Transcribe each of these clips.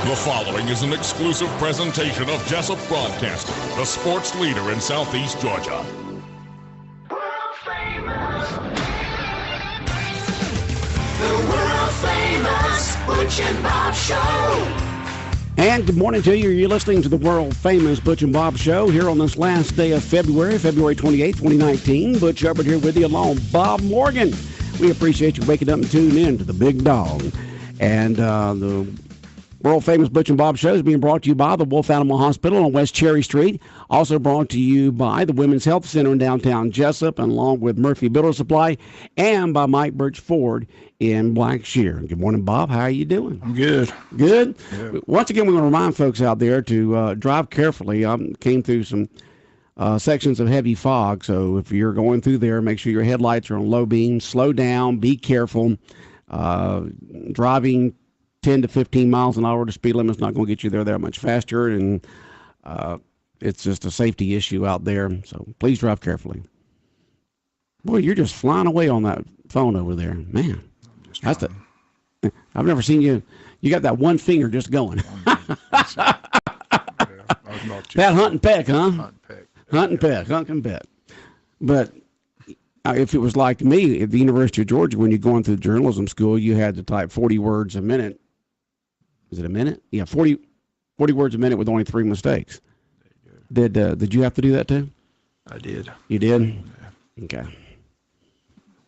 The following is an exclusive presentation of Jesup Broadcasting, the sports leader in Southeast Georgia. World famous. The world famous Butch and Bob Show. And good morning to you. You're listening to the world-famous Butch and Bob Show here on this last day of February 28, 2019. Butch Hubbard here with you along with Bob Morgan. We appreciate you waking up and tuning in to the big dog. And the world-famous Butch and Bob Show is being brought to you by the Wolf Animal Hospital on West Cherry Street. Also brought to you by the Women's Health Center in downtown Jesup, and along with Murphy Builder Supply, and by Mike Birch Ford in Blackshear. Good morning, Bob. How are you doing? I'm good. Good? Yeah. Once again, we want to remind folks out there to drive carefully. I came through some sections of heavy fog, so if you're going through there, make sure your headlights are on low beam. Slow down. Be careful. Driving 10 to 15 miles an hour, the speed limit is not going to get you there that much faster, and it's just a safety issue out there, so please drive carefully. Boy, you're just flying away on that phone over there. Man, I've never seen you. You got that one finger just going. That hunt and peck, huh? Hunt and peck. But if it was like me at the University of Georgia, when you're going through journalism school, you had to type 40 words a minute. Is it a minute? Yeah, 40 words a minute with only 3 mistakes. Did you have to do that too? I did. You did? Yeah. Okay.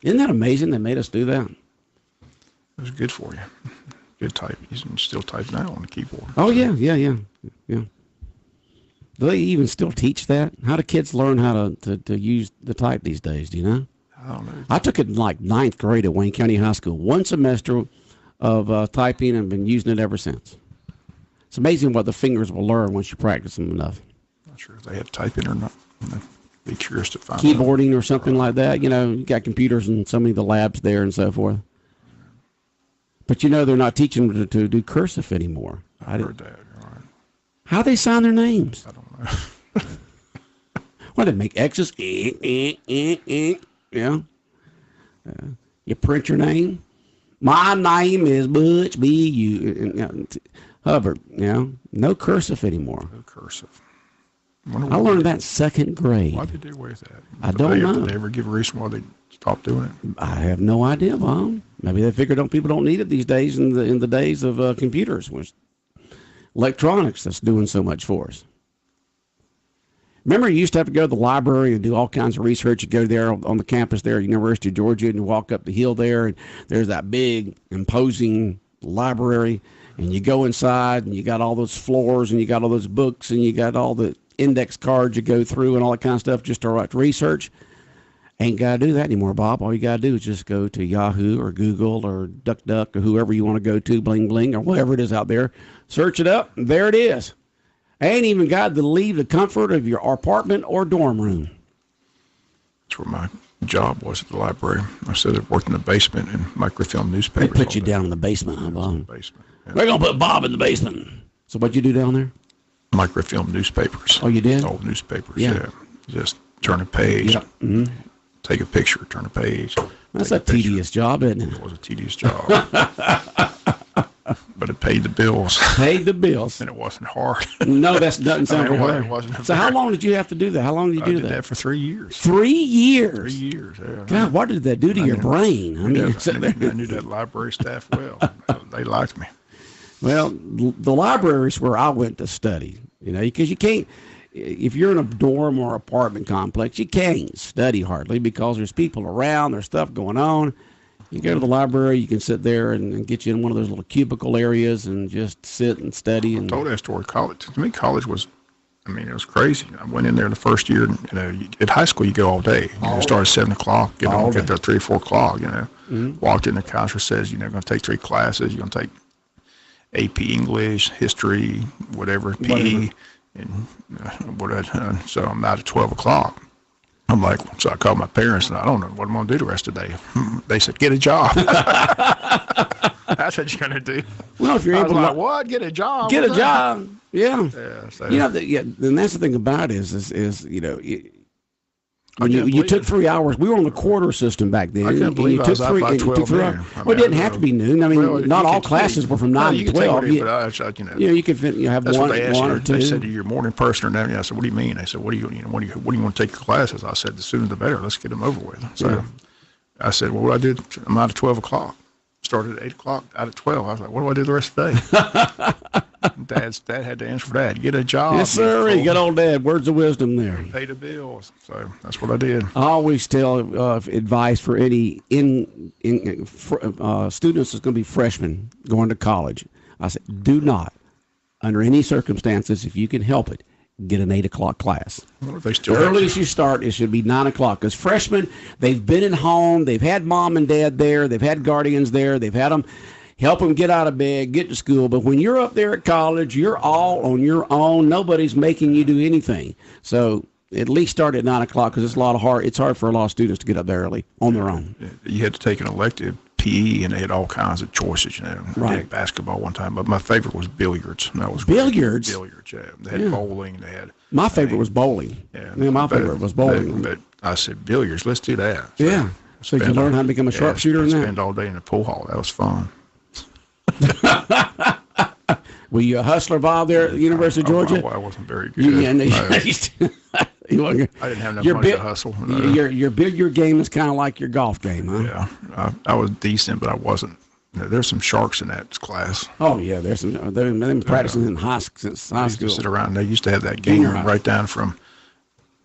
Isn't that amazing they made us do that? It was good for you. Good type. You can still type now on the keyboard. Oh, yeah. Do they even still teach that? How do kids learn how to use the type these days? Do you know? I don't know. I took it in like 9th grade at Wayne County High School. One semester of typing, and been using it ever since. It's amazing what the fingers will learn once you practice them enough. Not sure if they have typing or not. I'd be curious to find out. Keyboarding or something like that. You know, you got computers in so many of the labs there and so forth. But you know, they're not teaching them to do cursive anymore. I heard that. All right. How they sign their names? I don't know. What, they make X's? Yeah. You print your name. My name is Butch B.U. Hubbard. You know, no cursive anymore. No cursive. I learned that 2nd grade. Why did they do away with that? I don't know. Did they ever give a reason why they stopped doing it? I have no idea, Bob. Maybe they figured people don't need it these days in the days of computers, which electronics that's doing so much for us. Remember, you used to have to go to the library and do all kinds of research. You go there on the campus there at University of Georgia, and you walk up the hill there, and there's that big, imposing library, and you go inside, and you got all those floors, and you got all those books, and you got all the index cards you go through and all that kind of stuff just to write research. Ain't got to do that anymore, Bob. All you got to do is just go to Yahoo or Google or DuckDuck or whoever you want to go to, Bling Bling or whatever it is out there. Search it up, and there it is. Ain't even got to leave the comfort of your apartment or dorm room. That's where my job was at the library. I said I worked in the basement in microfilm newspapers. They put you down in the basement, huh, Bob? In the basement. Yeah. We're going to put Bob in the basement. So what'd you do down there? Microfilm newspapers. Oh, you did? Old newspapers, Yeah. yeah. Just turn a page, Yeah. Mm-hmm. take a picture, turn a page. That's a tedious job, isn't it? It was a tedious job. But it paid the bills. Paid the bills. And it wasn't hard. No, that doesn't sound very it hard. wasn't. So how long did you have to do that? How long did you do I did that for 3 years. 3 years? 3 years, yeah. God, what did that do to your brain? I mean, I knew that library staff well. They liked me. Well, the libraries where I went to study, you know, because you can't, if you're in a dorm or apartment complex, you can't study hardly because there's people around, there's stuff going on. You go to the library, you can sit there and get you in one of those little cubicle areas and just sit and study. And I told that story. College, to me, college was, I mean, it was crazy. I went in there the first year, you know, at high school, you go all day. You start at 7 o'clock, get there at 3 or 4 o'clock, you know. Mm-hmm. Walked in, the counselor says, you know, you're going to take 3 classes. You're going to take AP English, history, whatever, PE, and so I'm out at 12 o'clock. I'm like, so I called my parents, and I don't know what I'm going to do the rest of the day. They said, get a job. That's what you're going to do. Well, if you're able to, what? Get a job? Get a job. Yeah. Yeah. So, you know, and that's the thing about it is you know, When you took 3 hours, we were on the quarter system back then. I can't believe I was out by 12 noon. Well, it didn't have to be noon. I mean, not all classes were from 9 to 12. You could have that's one, what they asked one you. or two. They said, you're a morning person or nothing. I said, what do you mean? They said, what do you want to take your classes? I said, the sooner the better. Let's get them over with. So I said, well, what I did, I'm out at 12 o'clock. Started at 8 o'clock, out at 12. I was like, what do I do the rest of the day? Dad had to answer for that. Get a job. Yes, sir. Good old Dad. Words of wisdom there. Pay the bills. So that's what I did. I always tell advice for any students that's going to be freshmen going to college. I said, do not, under any circumstances, if you can help it, get an 8 o'clock class. They still the earliest you start, it should be 9 o'clock. Because freshmen, they've been at home, they've had mom and dad there, they've had guardians there, they've had them help them get out of bed, get to school. But when you're up there at college, you're all on your own. Nobody's making you do anything. So at least start at 9 o'clock because it's hard for a lot of students to get up there early on their own. You had to take an elective PE, and they had all kinds of choices. Right. They had basketball one time, but my favorite was billiards. And that was billiards. Billiards, yeah. They had bowling. They had. My favorite was bowling. Yeah, my favorite was bowling. But I said billiards. Let's do that. So you learn how to become a sharpshooter in that. Spend all day in the pool hall. That was fun. Were you a hustler, Bob, there at the University of Georgia? I wasn't very good. I didn't have enough money to hustle. Your billiard game is kind of like your golf game, huh? Yeah, I was decent, but I wasn't. There's some sharks in that class. Oh yeah, there's some. They've been practicing in since high school. Sit around. They used to have that game room right down from.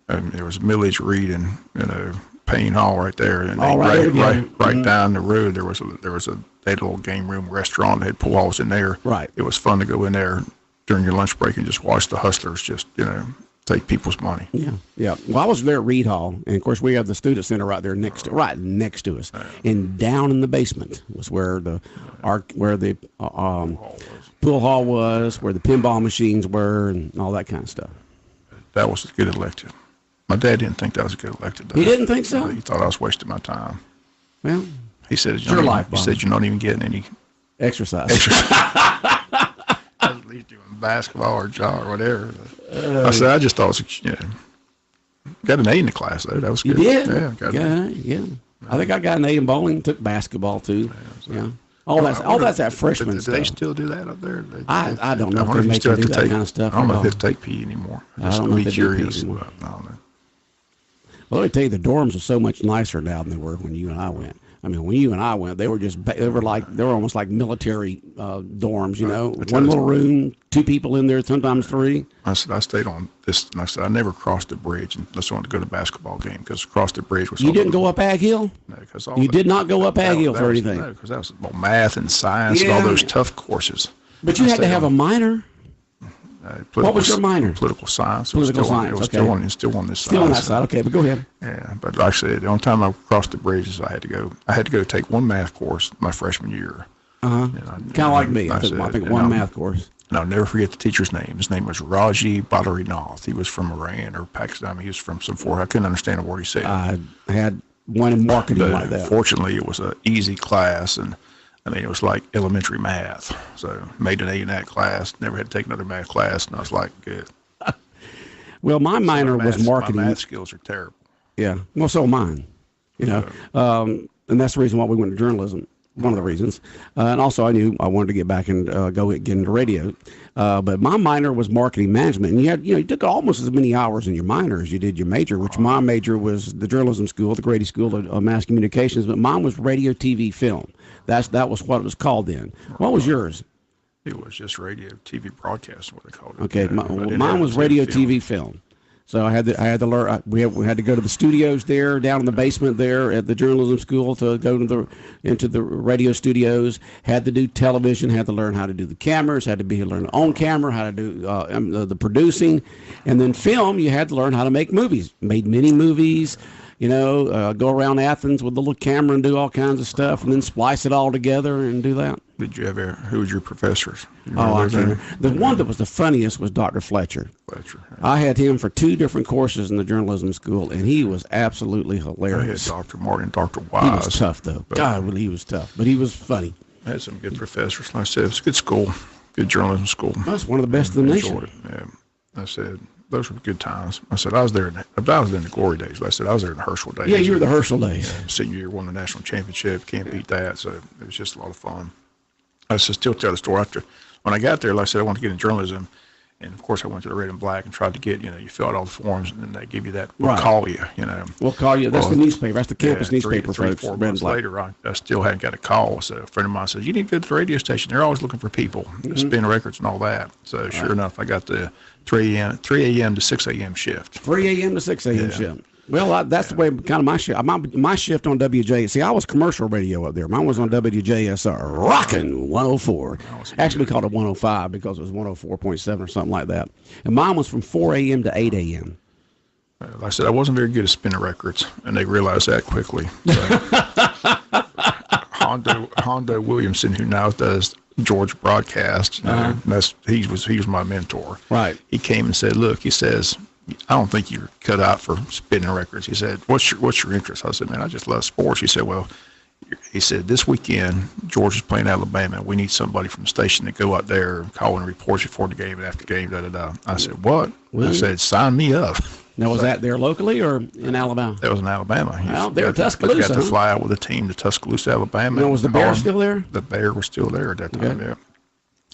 There was Millage Reed and Payne Hall right there, and right down the road there was a they had a little game room restaurant. They had pool halls in there. Right. It was fun to go in there during your lunch break and just watch the hustlers just take people's money. Yeah. Well, I was there at Reed Hall, and of course we have the student center right there next to us. And down in the basement was where the pool hall was, where the pinball machines were, and all that kind of stuff. That was a good elective. My dad didn't think that was a good elective. He didn't think so? He thought I was wasting my time. Well, he said, it's your life, he said, you're not even getting any exercise. At least doing basketball or jog or whatever. I said, I just thought it was, got an A in the class, though. That was good. You did? Yeah. Got an A, yeah. I think I got an A in bowling, took basketball, too. Yeah. All that's that freshman stuff. Do they still do that up there? I don't know if they make them do that kind of stuff. I don't know if they take PE anymore. I don't know if they do PE anymore. I don't know. Well, let me tell you, the dorms are so much nicer now than they were when you and I went. I mean, when you and I went, they were almost like military dorms, one little room, 2 people in there, sometimes 3. I said, I stayed on this, and I said, I never crossed the bridge unless I wanted to go to a basketball game, because across the bridge was... You didn't go up Ag Hill? No, because... You did not go up Ag Hill for anything? No, because that was about math and science and all those tough courses. But you had to have a minor? What was your minor? Political science. Political science, okay. Still on this side. Still on that side, okay, but go ahead. Yeah, but like I said, the only time I crossed the bridges, I had to go take one math course my freshman year. Kind of like me. I think one math course. And I'll never forget the teacher's name. His name was Raji Badarinath. He was from Iran or Pakistan. He was from some foreign. I couldn't understand a word he said. I had one in marketing like that. Fortunately, it was an easy class, and it was like elementary math. So made an A in that class. Never had to take another math class, and I was like, good. Well, my minor was marketing. My math skills are terrible. Yeah. Well, so mine. And that's the reason why we went to journalism. One of the reasons. And also I knew I wanted to get back and get into radio. But my minor was marketing management. And you took almost as many hours in your minor as you did your major, which my major was the journalism school, the Grady School of Mass Communications, but mine was radio, TV, film. That was what it was called then. What was yours? It was just radio, TV broadcast, what they called it. Okay, mine was radio, TV, film. So I had to learn. We had to go to the studios there, down in the basement there at the journalism school to go into the radio studios. Had to do television. Had to learn how to do the cameras. Had to learn on camera, how to do the producing, and then film. You had to learn how to make movies. Made many movies. Go around Athens with a little camera and do all kinds of stuff, and then splice it all together and do that. Who was your professors? I can't remember. The one that was the funniest was Dr. Fletcher. Yeah. I had him for 2 different courses in the journalism school, and he was absolutely hilarious. I had Dr. Martin, Dr. Wise. He was tough, though. God, really, he was tough, but he was funny. I had some good professors. Like I said, it was a good school, good journalism school. That's one of the best in the nation. Yeah. I said, those were good times. I said I was there in the glory days, but I said I was there in the Herschel days. Yeah, you were the Herschel days. Senior year, won the national championship. Can't beat that. So it was just a lot of fun. I still tell the story after when I got there. Like I said, I wanted to get into journalism. And, of course, I went to the Red and Black and tried to get, you fill out all the forms, and then they give you that, we'll call you, We'll call you. That's the newspaper. That's the campus newspaper, three, folks. 4 Red months and Black. later, I still hadn't got a call. So a friend of mine says, you need to go to the radio station. They're always looking for people, spin records and all that. So sure enough, I got the 3 a.m. to 6 a.m. shift. 3 a.m. to 6 a.m. shift. Well, that's the way kind of my shift. My shift on WJ. See, I was commercial radio up there. Mine was on WJSR, rockin' 104. Actually, we called it 105 because it was 104.7 or something like that. And mine was from 4 a.m. to 8 a.m. Like I said, I wasn't very good at spinning records, and they realized that quickly. So, Hondo Williamson, who now does Georgia Broadcast, he was my mentor. Right. He came and said, "Look," he says, "I don't think you're cut out for spinning records." He said, "What's your interest?" I said, "Man, I just love sports." He said, "Well," he said, "this weekend Georgia's playing Alabama. We need somebody from the station to go out there and call and report before the game and after the game." I said, "What?" I said, "Sign me up." Now, was that there locally or in Alabama? That was in Alabama. Well, they were Tuscaloosa. Got to fly out with a team to Tuscaloosa, Alabama. Now, was the Bear still there? The Bear was still there at that time. Yeah,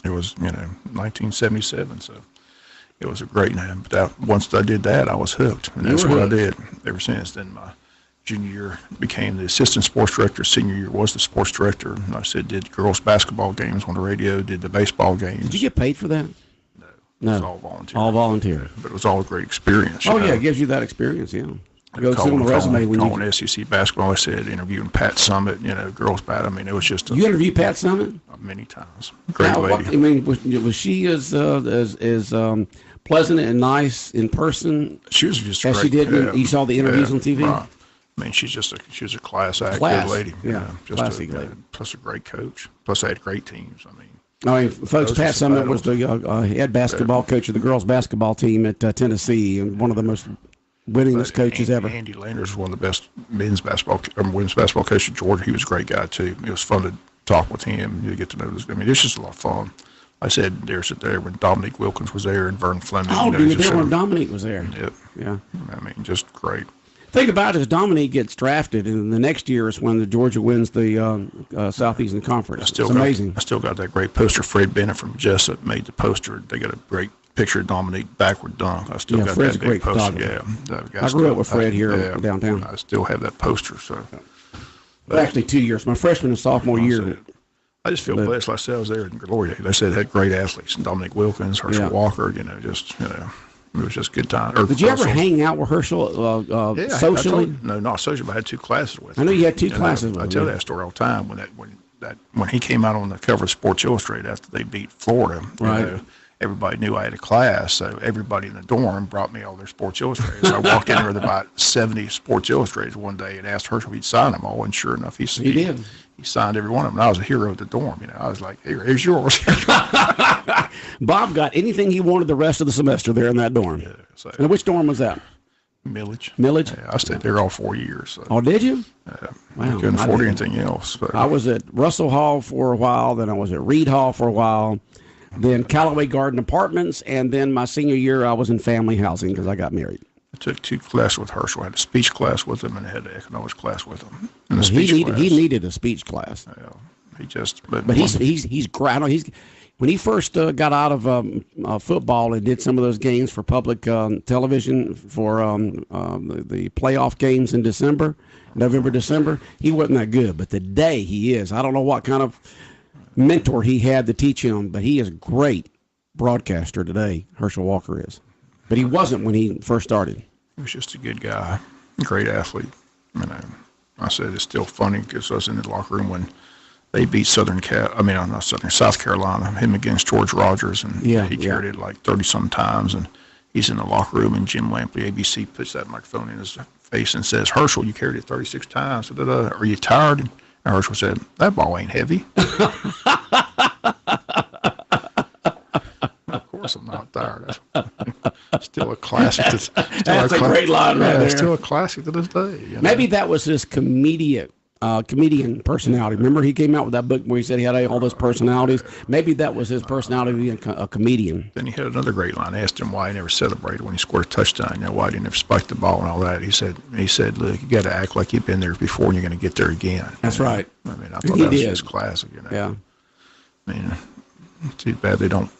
it was 1977. So it was a great name. But once I did that, I was hooked, and that's what I did ever since. Then my junior year became the assistant sports director. Senior year was the sports director. And I said did girls basketball games on the radio, did the baseball games. Did you get paid for that? No. It was all volunteer. All volunteer. But it was all a great experience. Oh, yeah, it gives you that experience, yeah. Go see on the resume when you SEC basketball. I said interviewing Pat Summitt, girls bat. I mean, it was just. You interviewed Pat Summitt? Many times. Great lady. I mean, was she as pleasant and nice in person? She was just as great. She did. When you saw the interviews on TV. Right. I mean, she was a class act, good lady. Yeah, just classy lady. Plus a great coach. Plus they had great teams. Folks, Pat Summitt was the head basketball coach of the girls basketball team at Tennessee, and one of the most winningest coaches ever. Andy Landers was one of the best women's basketball coaches at Georgia. He was a great guy too. It was fun to talk with him. You get to know this. I mean, it's just a lot of fun. I said there when Dominique Wilkins was there and Vern Fleming. Oh, you were there when Dominique was there. Yep. Yeah. I mean, just great. Thing about it is Dominique gets drafted, and the next year is when the Georgia wins the Southeastern Conference. It's amazing. I still got that great poster. Fred Bennett from Jesup made the poster. They got a great picture of Dominique backward dunk. I still got Fred's that big poster. I grew up with Fred here downtown. I still have that poster. So, but actually 2 years. My freshman and sophomore year. I just feel blessed. Like I said, I was there in Glory Day. They said they had great athletes. And Dominique Wilkins, Herschel Walker, it was just a good time. Did you ever hang out with Herschel socially? No, not socially, but I had 2 classes with him. I know you had 2 classes with him. I tell that story all the time. When he came out on the cover of Sports Illustrated after they beat Florida, everybody knew I had a class, so everybody in the dorm brought me all their Sports Illustrated. So I walked in there with about 70 Sports Illustrated one day and asked Herschel if he'd sign them all, and sure enough, he did. He signed every one of them. And I was a hero of the dorm. I was like, here's yours. Bob got anything he wanted the rest of the semester there in that dorm. Yeah, and which dorm was that? Millage. Yeah, I stayed there all 4 years. So. Oh, did you? Wow. I couldn't afford anything else. But. I was at Russell Hall for a while, then I was at Reed Hall for a while, then Callaway Garden Apartments, and then my senior year I was in family housing because I got married. I took 2 classes with Herschel. I had a speech class with him and I had an economics class with him. He needed a speech class. Yeah, he just. But he's great. I know when he first got out of football and did some of those games for public television for the playoff games in November, December, he wasn't that good. But today he is. I don't know what kind of mentor he had to teach him, but he is a great broadcaster today. Herschel Walker is. But he wasn't when he first started. He was just a good guy, great athlete. I said it's still funny because I was in the locker room when they beat South Carolina, him against George Rogers, and he carried it like 30-some times. And he's in the locker room, and Jim Lampley, ABC, puts that microphone in his face and says, "Herschel, you carried it 36 times. Are you tired?" And Herschel said, "That ball ain't heavy." Of course I'm not tired. Still a classic. That's a great line right there. It's still a classic to this day. Maybe that was his comedic comedian personality. Remember, he came out with that book where he said he had all those personalities. Maybe that was his personality, being a comedian. Then he had another great line. I asked him why he never celebrated when he scored a touchdown. You know, why he didn't spike the ball and all that. He said, look, you got to act like you've been there before and you're going to get there again. That's right. I mean, I thought that was just classic. You know? Yeah. I mean, too bad they don't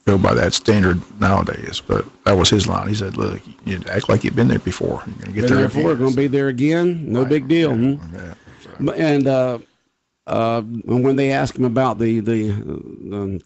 go by that standard nowadays. But that was his line. He said, look, you act like you've been there before. You're going to get there again. We're going to be there again. No big deal. Yeah. And when they asked him about the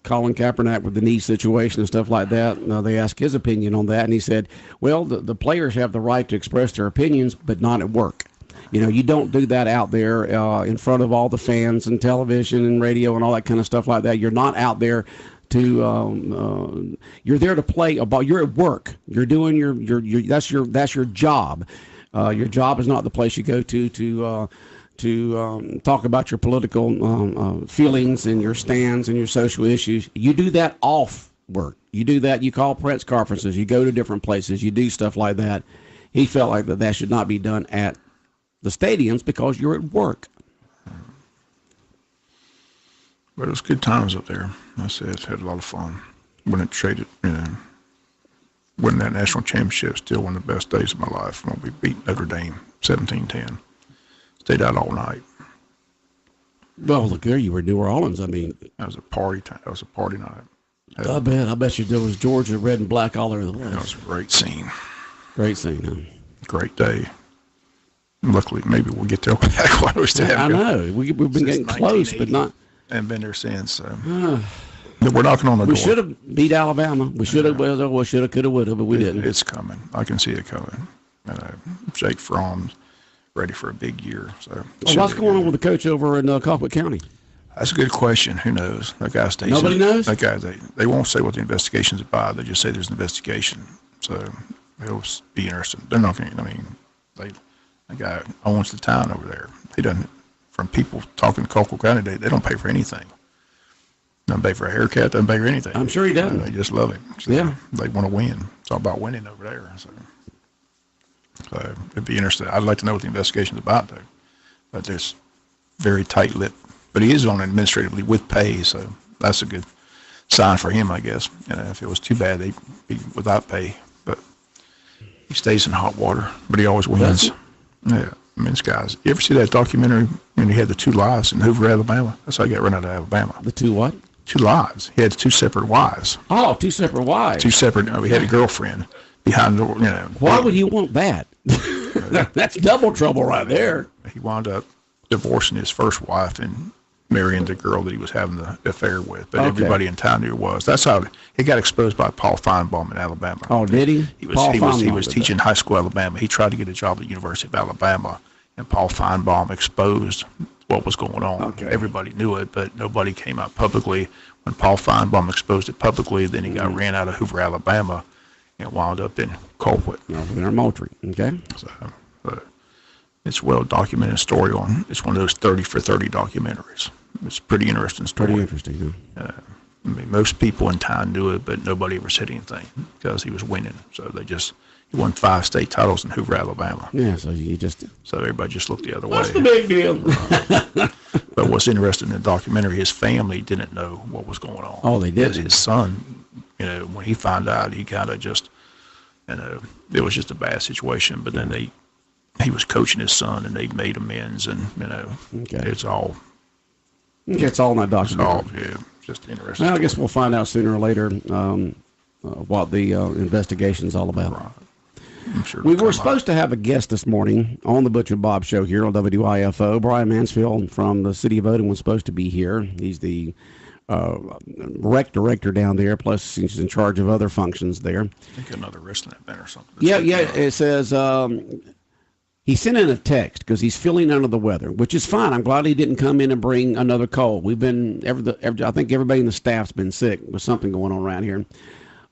Colin Kaepernick with the knee situation and stuff like that, they asked his opinion on that, and he said, well, the players have the right to express their opinions, but not at work. You know, you don't do that out there in front of all the fans and television and radio and all that kind of stuff like that. You're not out there to you're there to play a ball. You're at work. You're doing your that's your job. Your job is not the place you go to talk about your political feelings and your stands and your social issues. You do that off work. You do that. You call press conferences. You go to different places. You do stuff like that. He felt like that should not be done at the stadiums because you're at work. But it was good times up there. I said, had a lot of fun. When it traded, winning that national championship, still one of the best days of my life when we beat Notre Dame 17-10. Stayed out all night. Well, look there, you were in New Orleans. I mean, that was a party time. That was a party night. I bet you there was Georgia red and black all over the place. That was a great scene. Great scene, huh? Great day. Luckily, maybe we'll get there back while we still have. I know. We've been getting close, but not. And been there since. So. We're knocking on the door. We should have beat Alabama. We should have, should have, could have, would have, but we didn't. It's coming. I can see it coming. Jake Fromm's ready for a big year. So. What's going on with the coach over in Colquitt County? That's a good question. Who knows? That guy stays. Nobody knows? That guy, they won't say what the investigation's about. They just say there's an investigation. So it'll be interesting. They're not going to, that guy owns the town over there. He doesn't, from people talking to Colquitt County, they don't pay for anything. Doesn't pay for a haircut, doesn't pay for anything. I'm sure he doesn't. They just love him. So yeah. They want to win. It's all about winning over there. So it'd be interesting. I'd like to know what the investigation's about, though. But there's very tight-lipped. But he is on administratively with pay, so that's a good sign for him, I guess. If it was too bad, they'd be without pay. But he stays in hot water, but he always wins. Yeah. I mean, this guy's. You ever see that documentary when he had the two lives in Hoover, Alabama? That's how he got run out of Alabama. The two what? Two lives. He had two separate wives. Oh, two separate wives. Two separate. He had a girlfriend behind the. Why would he want that? That's double trouble right there. He wound up divorcing his first wife and marrying the girl that he was having the affair with. But everybody in town knew it was. That's how he got exposed by Paul Feinbaum in Alabama. Oh, did he? He was teaching high school Alabama. He tried to get a job at the University of Alabama, and Paul Feinbaum exposed what was going on. Okay. Everybody knew it, but nobody came out publicly. When Paul Feinbaum exposed it publicly, then he got ran out of Hoover, Alabama, and wound up in Colquitt. In Moultrie. Okay. So, it's a well-documented story it's one of those 30 for 30 documentaries. It's a pretty interesting story. Pretty interesting, huh? I mean, most people in town knew it, but nobody ever said anything because he was winning. So he won 5 state titles in Hoover, Alabama. Yeah, so everybody just looked the other way. What's the big deal? But what's interesting in the documentary, his family didn't know what was going on. Oh, they did. His son, when he found out, he kind of just, it was just a bad situation. But then he was coaching his son, and they made amends, and it's all. It's all in that documentary. It's all, just interesting. Well, I guess we'll find out sooner or later what the investigation's all about. Right. I'm sure We were supposed to have a guest this morning on the Butch and Bob Show here on WIFO. Brian Mansfield from the city of Odin was supposed to be here. He's the rec director down there, plus he's in charge of other functions there. I think another wrist in that bin or something. Yeah. It says he sent in a text because he's feeling under the weather, which is fine. I'm glad he didn't come in and bring another cold. We've been I think everybody in the staff's been sick with something going on around here.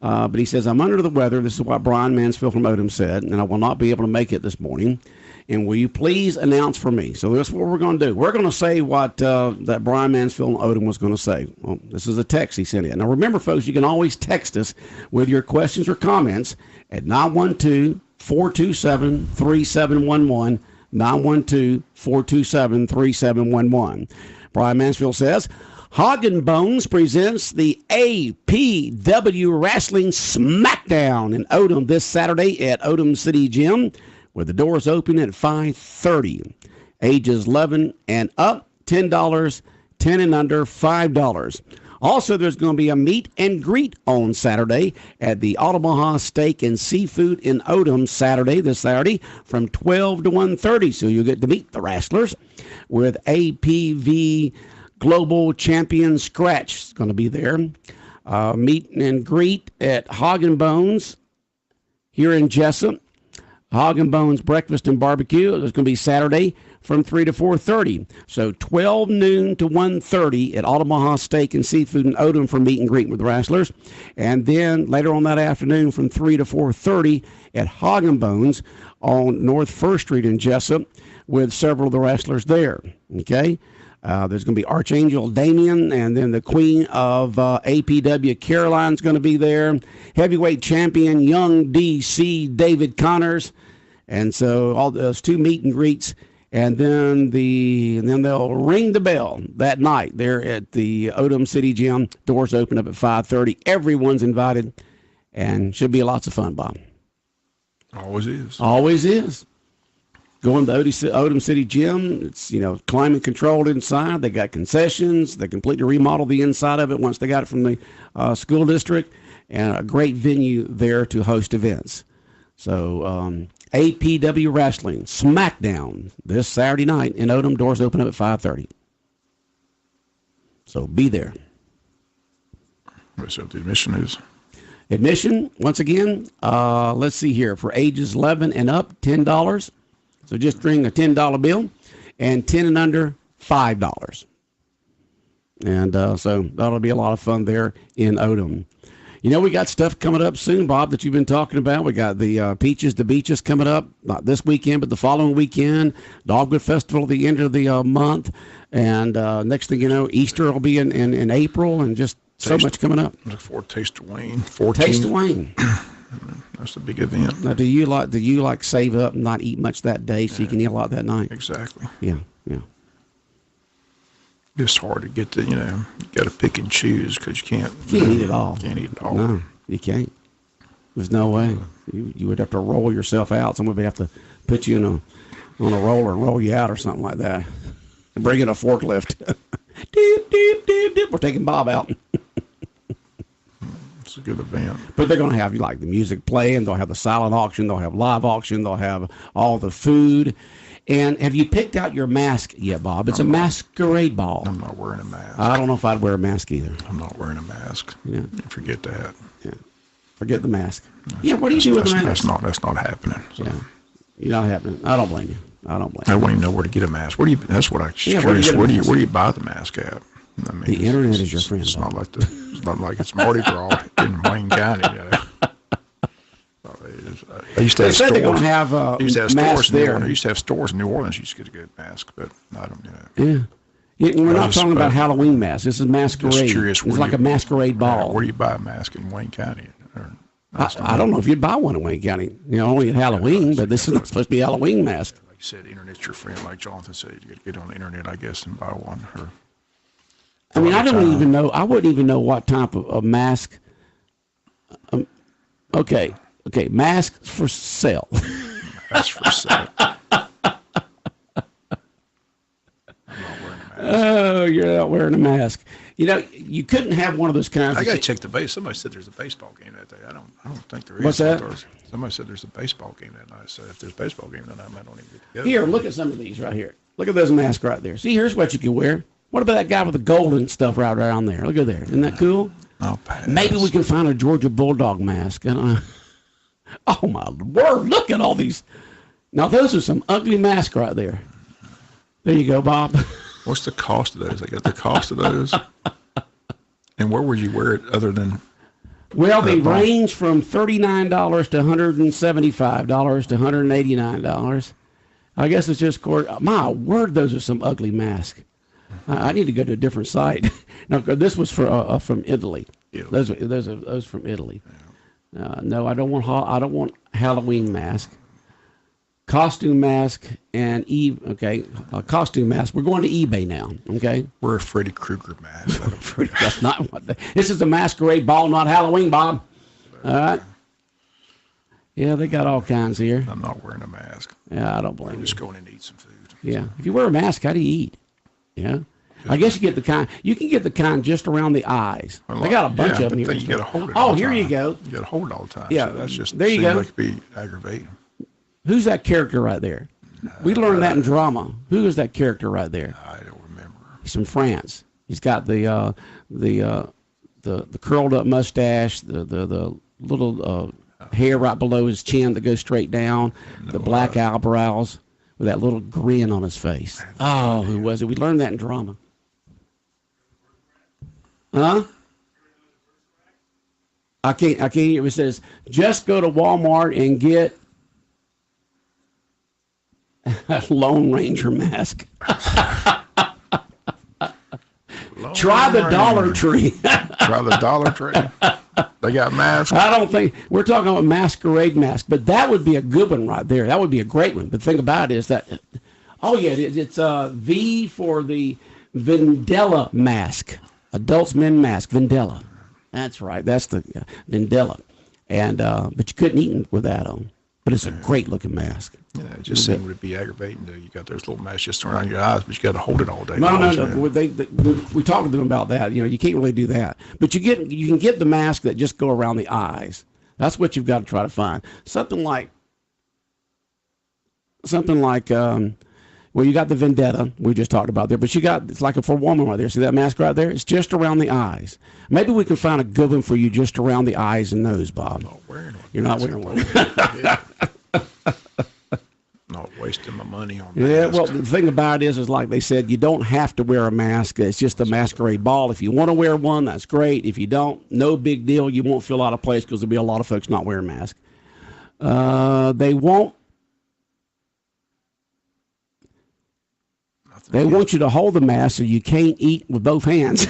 But he says, I'm under the weather. This is what Brian Mansfield from Odom said, and I will not be able to make it this morning. And will you please announce for me? So that's what we're going to do. We're going to say what that Brian Mansfield from Odom was going to say. Well, this is a text he sent in. Now, remember, folks, you can always text us with your questions or comments at 912-427-3711, 912-427-3711. Brian Mansfield says, Hog and Bones presents the APW Wrestling Smackdown in Odom this Saturday at Odom City Gym, with the doors open at 5:30. Ages 11 and up, $10, 10 and under, $5. Also, there's going to be a meet and greet on Saturday at the Omaha Steak and Seafood in Odom this Saturday, from 12 to 1:30. So you'll get to meet the wrestlers, with APV Global Champion Scratch is going to be there. Meet and greet at Hog and Bones here in Jesup. Hog and Bones Breakfast and Barbecue is going to be Saturday from 3 to 4:30. So 12 noon to 1:30 at Omaha Steak and Seafood in Odom for meet and greet with the wrestlers. And then later on that afternoon from 3 to 4:30 at Hog and Bones on North 1st Street in Jesup, with several of the wrestlers there. Okay? There's going to be Archangel Damien, and then the Queen of APW, Caroline's going to be there. Heavyweight champion Young DC David Connors. And so all those two meet and greets, and then they'll ring the bell that night there at the Odom City Gym. Doors open up at 5:30. Everyone's invited, and should be lots of fun, Bob. Always is. Always is. Going to the Odom City Gym, it's, climate controlled inside. They got concessions. They completely remodeled the inside of it once they got it from the school district, and a great venue there to host events. So APW Wrestling Smackdown this Saturday night in Odom. Doors open up at 5:30. So be there. What's up the admission is? Admission, once again, let's see here. For ages 11 and up, $10. So just bring a $10 bill, and 10 and under, $5. And so that'll be a lot of fun there in Odom. We got stuff coming up soon, Bob, that you've been talking about. We got the Peaches to Beaches coming up, not this weekend, but the following weekend. Dogwood Festival at the end of the month. And next thing you know, Easter will be in April, and just so much coming up. Look forward to Taste of Wayne. Taste of Wayne. That's a big event. Now, do you like save up and not eat much that day so you can eat a lot that night? Exactly. Yeah. It's hard to get you got to pick and choose because you can't eat it all. Can't eat it all. No, you can't. There's no way. You would have to roll yourself out. Somebody would have to put you on a roller and roll you out or something like that. Bring in a forklift. Deep, deep, deep, deep. We're taking Bob out. It's a good event. But they're going to have the music playing. They'll have the silent auction. They'll have live auction. They'll have all the food. And have you picked out your mask yet, Bob? It's a masquerade ball. I'm not wearing a mask. I don't know if I'd wear a mask either. I'm not wearing a mask. Yeah. Forget that. Yeah. Forget the mask. What do you do with the mask? That's not happening. So. Yeah. You're not happening. I don't blame you. I wouldn't even know where to get a mask. That's what I'm curious. Where do you buy the mask at? I mean, the internet is your friend. It's not like it's Mardi Gras in Wayne County. I used to have stores. They're going to have masks there. I used to have stores in New Orleans. You used to get a good mask, but I don't. Yeah. We're not talking about Halloween masks. This is masquerade. Just curious, it's like a masquerade ball. Where do you buy a mask in Wayne County? I don't know if you'd buy one in Wayne County. Only at Halloween, but this is not supposed to be a Halloween mask. Like you said, internet's your friend. Like Jonathan said, you got to get on the internet, I guess, and buy one. I don't even know. I wouldn't even know what type of mask. Okay, masks for sale. That's for sale. Oh, you're not wearing a mask. You couldn't have one of those kinds. I got to check the base. Somebody said there's a baseball game that day. I don't think there is. What's that? Somebody said there's a baseball game that night. So if there's a baseball game that night, I don't even get together. Here, look at some of these right here. Look at those masks right there. See, here's what you can wear. What about that guy with the golden stuff right around there? Look at there. Isn't that cool? I'll pass. Maybe we can find a Georgia Bulldog mask. Oh, my word. Look at all these. Now, those are some ugly masks right there. There you go, Bob. What's the cost of those? I got the cost of those. And where would you wear it other than? Well, they range from $39 to $175 to $189. I guess it's just my word, those are some ugly masks. I need to go to a different site. Now, this was from Italy. Those from Italy. No, I don't want Halloween mask. costume mask and costume mask. We're going to eBay now. Okay, We're a Freddy Krueger mask. that's not what. This is a masquerade ball, not Halloween, Bob. All right. Yeah, they got all kinds here. I'm not wearing a mask. Yeah, I don't blame I'm you. just going in to eat some food. Yeah, if you wear a mask, how do you eat? Yeah. I guess you get the kind. You can get the kind just around the eyes. They got a bunch of them here. You got to hold it. Oh, here you go. You got to hold it all the time. Yeah, so that's just there you seems go. like it'd be aggravating. Who's that character right there? We learned that in drama. Who is that character right there? I don't remember. He's from France. He's got the curled up mustache, the little hair right below his chin that goes straight down, the black eyebrows with that little grin on his face. Oh, who was it? We learned that in drama. Huh? I can't hear. It says just go to Walmart and get a Lone Ranger mask. Try the Dollar Tree. Try the Dollar Tree. They got masks. I don't think we're talking about masquerade mask, but that would be a good one right there. That would be a great one. But the thing about it is that, it's V for the Vendella mask, adults men mask, Vendella. That's right. That's the Vendella, and but you couldn't eat with that on. But it's a great looking mask. Yeah, it just seemed to be aggravating. You got those little masks just around your eyes, but you got to hold it all day. No. We talked to them about that. You can't really do that. But you can get the mask that just go around the eyes. That's what you've got to try to find. Something like, you got the Vendetta we just talked about there, but it's like for a woman right there. See that mask right there? It's just around the eyes. Maybe we can find a good one for you just around the eyes and nose, Bob. I'm not wearing one. You're not wearing one. Not wasting my money on Yeah, masks. well, the thing about it is like they said, you don't have to wear a mask. It's just a masquerade ball. If you want to wear one, that's great. If you don't, no big deal. You won't feel out of place because there'll be a lot of folks not wearing masks. They want you to hold the mask so you can't eat with both hands.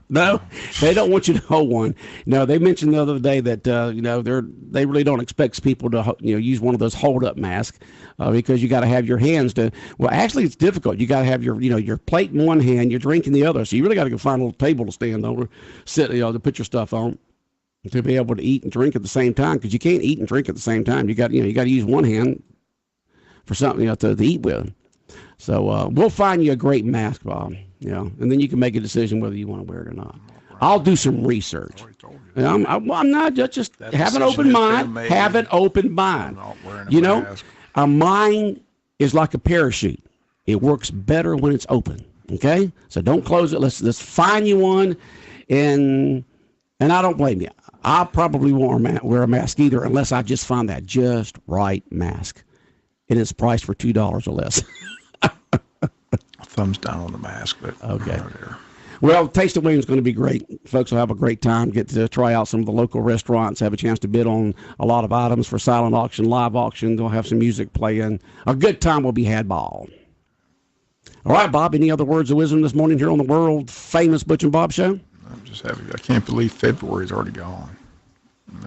No, they don't want you to hold one. No, they mentioned the other day that they really don't expect people to use one of those hold up masks because you got to have your hands to. Well, actually, it's difficult. You got to have your plate in one hand, your drink in the other. So you really got to go find a little table to stand over, sit to put your stuff on, to be able to eat and drink at the same time because you can't eat and drink at the same time. You got to use one hand for something to eat with. So we'll find you a great mask, Bob. And then you can make a decision whether you want to wear it or not. I'll do some research. I'm not just have an open mind. Have an open mind. A mind is like a parachute. It works better when it's open. Okay, so don't close it. Let's find you one, and I don't blame you. I probably won't wear a mask either unless I just find that just right mask, and it's priced for $2 or less. Thumbs down on the mask, but okay. Well, Taste of Williams is going to be great. Folks will have a great time. Get to try out some of the local restaurants. Have a chance to bid on a lot of items for silent auction, live auction. They'll have some music playing. A good time will be had by all. All right, Bob. Any other words of wisdom this morning here on the world famous Butch and Bob Show? I'm just happy. I can't believe February's already gone.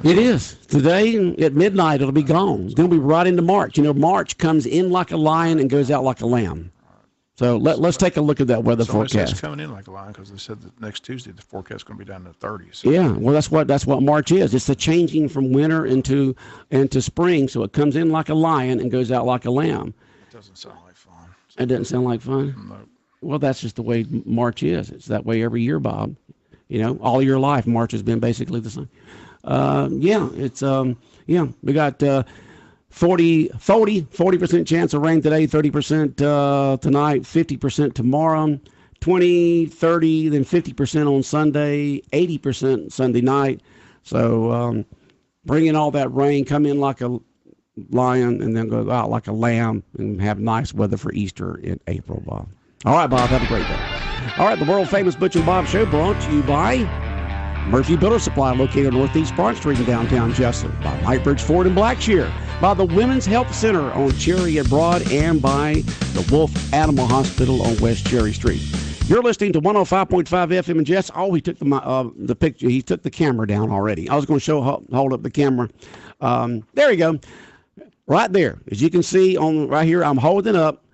It is. Today at midnight, it'll be gone. Then we'll be right into March. March comes in like a lion and goes out like a lamb. So let's take a look at that weather forecast. It's coming in like a lion because they said that next Tuesday the forecast is going to be down to the 30s. Yeah, well that's what March is. It's the changing from winter into spring. So it comes in like a lion and goes out like a lamb. It doesn't sound like fun. It doesn't sound like fun? No. Well, that's just the way March is. It's that way every year, Bob. All your life March has been basically the same. We got 40% chance of rain today, 30% tonight, 50% tomorrow, 20, 30, then 50% on Sunday, 80% Sunday night. So bring in all that rain, come in like a lion, and then go out like a lamb and have nice weather for Easter in April, Bob. All right, Bob, have a great day. All right, the world-famous Butch and Bob Show brought to you by Murphy Builder Supply, located on Northeast Broad Street in downtown Jesup, by Lightbridge Ford in Blackshear, by the Women's Health Center on Cherry and Broad, and by the Wolf Animal Hospital on West Cherry Street. You're listening to 105.5 FM in Jess. Oh, he took the picture. He took the camera down already. I was going to hold up the camera. There you go. Right there, as you can see on right here, I'm holding up.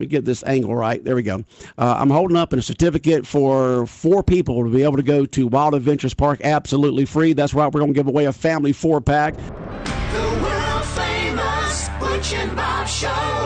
Let me get this angle right. There we go. I'm holding up a certificate for 4 people to be able to go to Wild Adventures Park absolutely free. That's right. We're going to give away a family 4-pack. The world famous Butch and Bob Show.